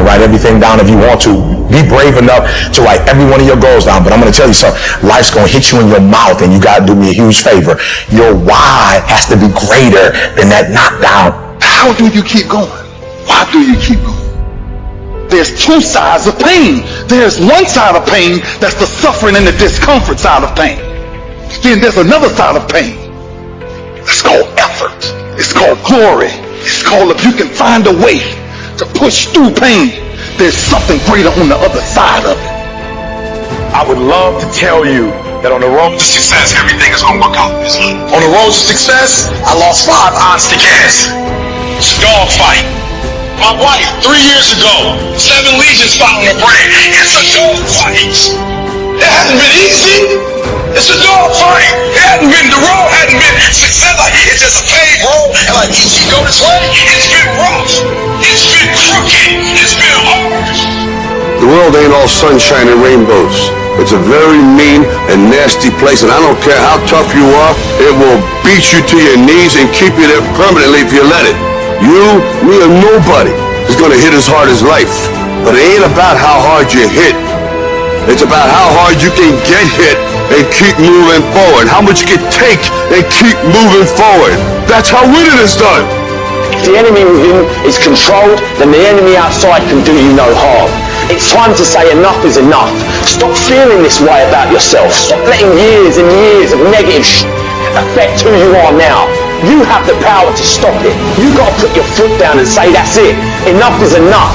write everything down if you want to. Be brave enough to write every one of your goals down. But I'm going to tell you something. Life's going to hit you in your mouth, and you got to do me a huge favor. Your why has to be greater than that knockdown. How do you keep going? Why do you keep going? There's two sides of pain. There's one side of pain that's the suffering and the discomfort side of pain. Then there's another side of pain. It's called effort. It's called glory. It's called if you can find a way to push through pain, there's something greater on the other side of it. I would love to tell you that on the road to success, everything is going to work out. On the road to success, I lost 5 odds to gas. It's a dog fight. My wife, 3 years ago, 7 lesions found in her brain. It's a dog fight. It hasn't been easy. It's a dog fight. It hasn't been, the road hasn't been success. Like, it's just a paved road. And like, easy, go this way. It's been rough. It's been crooked. It's been hard. The world ain't all sunshine and rainbows. It's a very mean and nasty place, and I don't care how tough you are, it will beat you to your knees and keep you there permanently if you let it. You, me, or nobody is going to hit as hard as life. But it ain't about how hard you hit. It's about how hard you can get hit and keep moving forward. How much you can take and keep moving forward. That's how winning is done. If the enemy within is controlled, then the enemy outside can do you no harm. It's time to say enough is enough. Stop feeling this way about yourself. Stop letting years and years of negative affect who you are now. You have the power to stop it. You've got to put your foot down and say, that's it. Enough is enough.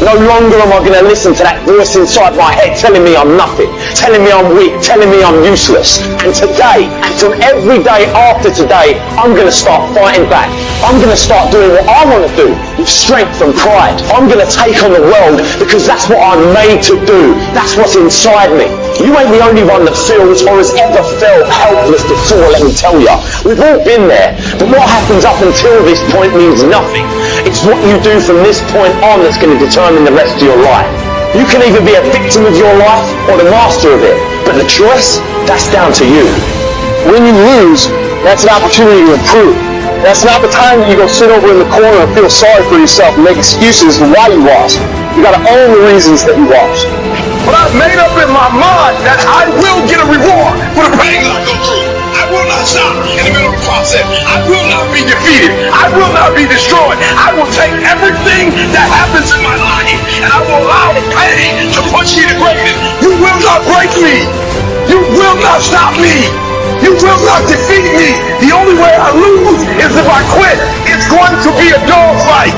No longer am I going to listen to that voice inside my head telling me I'm nothing, telling me I'm weak, telling me I'm useless. And today, and from every day after today, I'm going to start fighting back. I'm going to start doing what I want to do with strength and pride. I'm going to take on the world because that's what I'm made to do. That's what's inside me. You ain't the only one that feels or has ever felt helpless before, let me tell you. We've all been there. But what happens up until this point means nothing. It's what you do from this point on that's going to determine the rest of your life. You can either be a victim of your life or the master of it. But the choice, that's down to you. When you lose, that's an opportunity to improve. That's not the time that you go sit over in the corner and feel sorry for yourself and make excuses for why you lost. You got to own the reasons that you lost. But I've made up in my mind that I will get a reward for the pain that I go through. I will not stop in the middle of the process. I will not be defeated. I will not be destroyed. I will take everything that happens in my life and I will allow the pain to push me to greatness. You will not break me. You will not stop me. You will not defeat me. The only way I lose is if I quit. It's going to be a dog fight.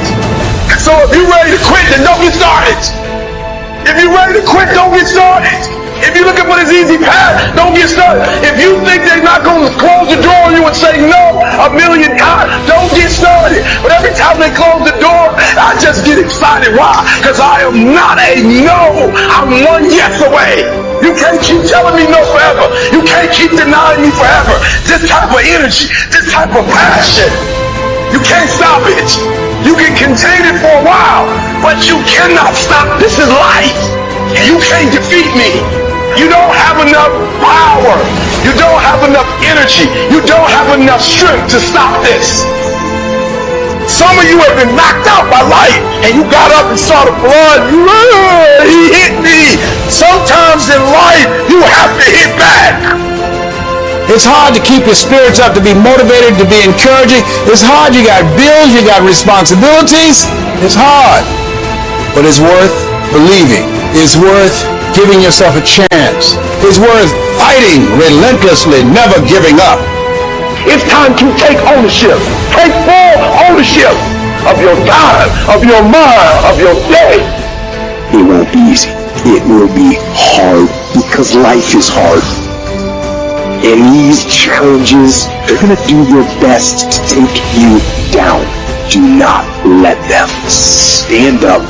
So if you're ready to quit, then don't get started. If you're ready to quit, don't get started. If you're looking for this easy path, don't get started. If you think they're not going to close the door on you and say no 1,000,000 times, don't get started. But every time they close the door, I just get excited. Why? Because I am not a no. I'm one yes away. You can't keep telling me no forever. You can't keep denying me forever. This type of energy, this type of passion, you can't stop it. You can contain it for a while, but you cannot stop. This is life. You can't defeat me. You don't have enough power. You don't have enough energy. You don't have enough strength to stop this. Some of you have been knocked out by life, and you got up and saw the blood. He hit me. Sometimes in life, you have to hit back. It's hard to keep your spirits up, to be motivated, to be encouraging. It's hard. You got bills, you got responsibilities. It's hard. But it's worth believing. It's worth giving yourself a chance. It's worth fighting relentlessly, never giving up. It's time to take ownership. Take full ownership of your time, of your mind, of your day. It won't be easy. It will be hard because life is hard. And these challenges, they're going to do their best to take you down. Do not let them. Stand up,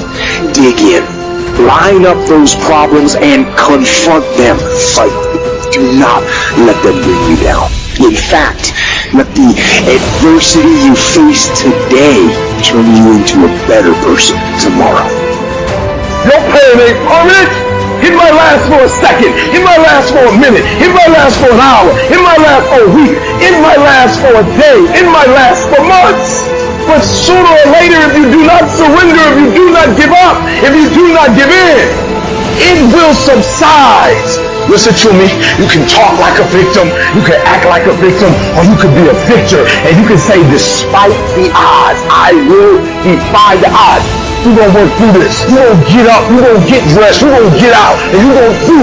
dig in, line up those problems and confront them. Fight. Do not let them bring you down. In fact, let the adversity you face today turn you into a better person tomorrow. Your pain ain't permanent. It might last for a second. It might last for a minute. It might last for an hour. It might last for a week. It might last for a day. It might last for months. But sooner or later, if you do not surrender, if you do not give up, if you do not give in, it will subside. Listen to me. You can talk like a victim, you can act like a victim, or you can be a victor, and you can say, despite the odds, I will defy the odds. You're going to work through this. You're going to get up, you're going to get dressed, you're going to get out, and you're going to do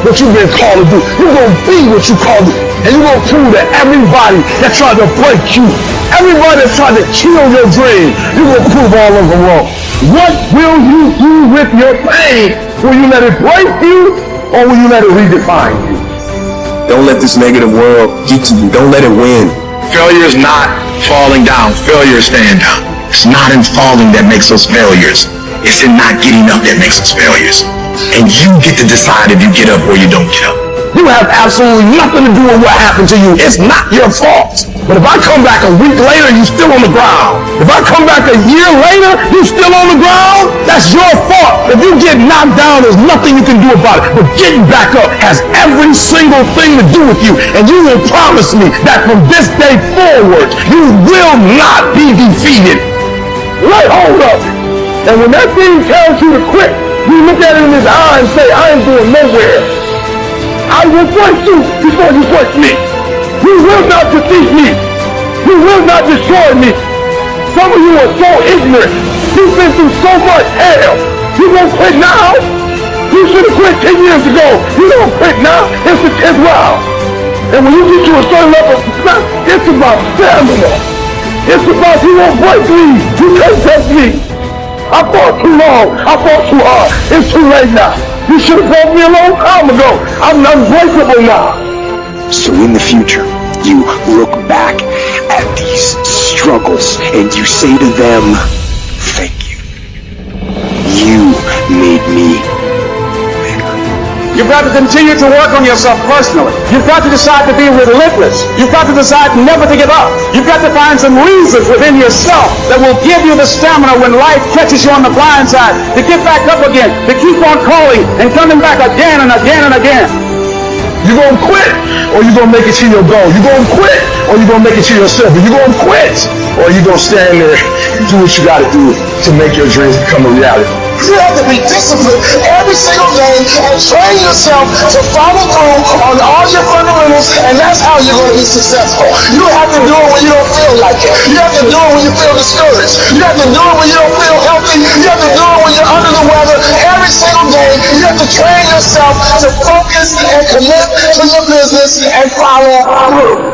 what you've been called to do. You're going to be what you called to do. And you're going to prove that everybody that tried to break you, everybody that tried to kill your dream, you're going to prove all of them wrong. What will you do with your pain? Will you let it break you, or will you let it redefine you? Don't let this negative world get to you. Don't let it win. Failure is not falling down. Failure is staying down. It's not in falling that makes us failures. It's in not getting up that makes us failures. And you get to decide if you get up or you don't get up. You have absolutely nothing to do with what happened to you. It's not your fault. But if I come back a week later, you're still on the ground. If I come back a year later, you're still on the ground, that's your fault. If you get knocked down, there's nothing you can do about it. But getting back up has every single thing to do with you. And you will promise me that from this day forward, you will not be defeated. Lay hold of it. And when that thing tells you to quit, you look at it in his eye and say, I ain't going nowhere. I will break you before you break me. You will not defeat me. You will not destroy me. Some of you are so ignorant. You've been through so much hell. You won't quit now. You should have quit 10 years ago. You don't quit now. It's the 10th round. And when you get to a certain level of success, it's about stamina. It's about you won't break me. You can't take me. I fought too long. I fought too hard. It's too late now. You should have told me a long time ago. I'm unbreakable now. So in the future, you look back at these struggles and you say to them, thank you. You made me better. You've got to continue to work on yourself personally. You've got to decide to be relentless. You've got to decide never to give up. You've got to find some reasons within yourself that will give you the stamina when life catches you on the blind side to get back up again, to keep on calling and coming back again and again and again. You're going to quit, or you're going to make it to your goal. You're going to quit, or you're going to make it to yourself. You're going to quit, or you're going to stand there and do what you got to do to make your dreams become a reality. You have to be disciplined every single day and train yourself to follow through on all your fundamentals, and that's how you're going to be successful. You have to do it when you don't feel like it. You have to do it when you feel discouraged. You have to do it when you don't feel healthy. You have to do it when you're under the weather. Every single day, you have to train yourself to focus and commit to your business and follow through.